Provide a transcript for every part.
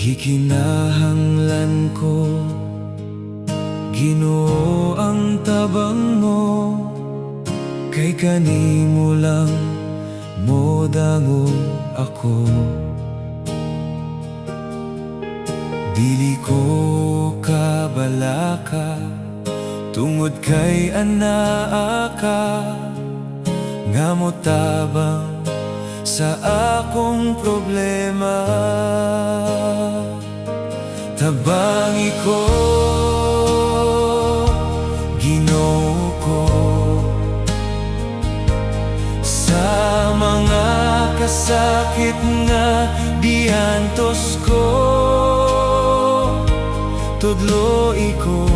Gikinahanglan ko, Ginoo, ang tabang mo, kay kanimo lang modango ako. Dili ko kabalaka, tungod kay anaa ka, nga motabang sa akong problema. Tabangi ko, Ginoo ko, sa mga kasakit nga diantos ko, tudloi ko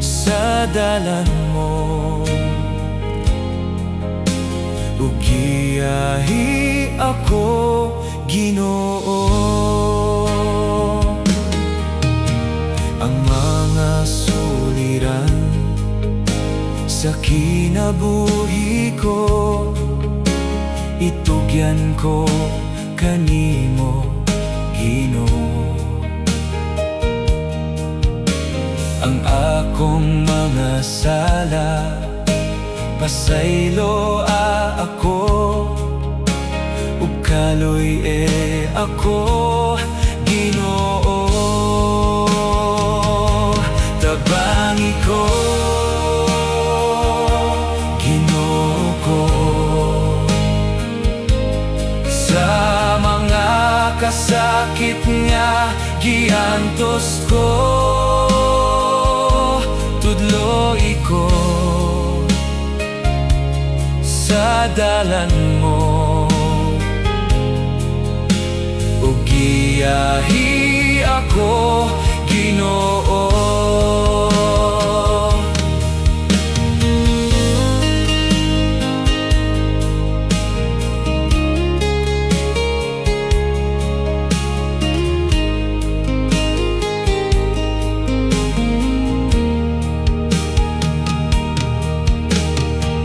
sa dalan mo. Ugiyahi ako, Ginoo. Ang mga suliran sa kinabuhi ko, itugyan ko kanimo, Ginoo. Ang akong mga sala, pasaylo ako, ug kaloy ako, Ginoo. Tabangi ko, Ginoo ko, sa mga kasakit nga giantos ko, tudloi ko sa dalan mo. Ugiyahi ako, Ginoo.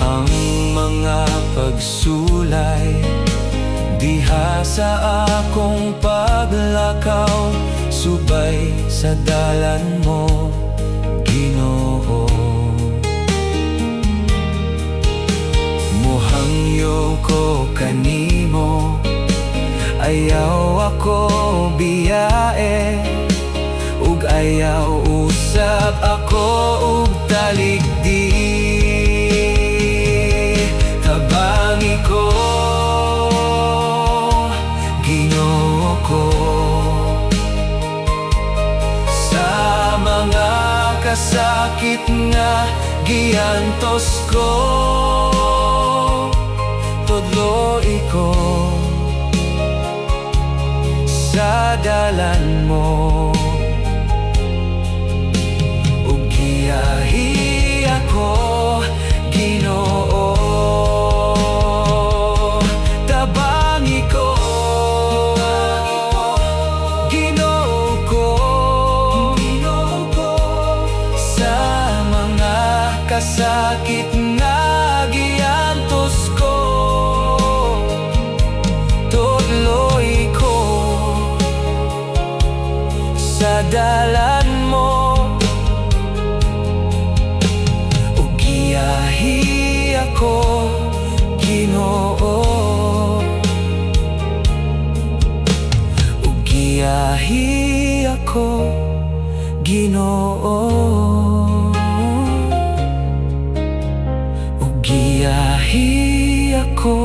Ang mga pagsulay diha sa akong paglakaw, subay sa dalan mo, Ginoo. Muhangyo ko kanimo, ayaw ako biyae, ug ayaw usab ako ug taligdi. Tabangi ko, Ginoo ko, sa mga kasakit nga giantos ko, tudloi ko sa dalan mo. Ugiyahi ako, Ginoo. Tabangi ko, Ginoo ko, sa mga kasakit nga giantos ko, tudloi ko sa dalan mo. Ugiyahi ako, Ginoo. Ugiyahi ako, Ginoo. Ugiyahi ako,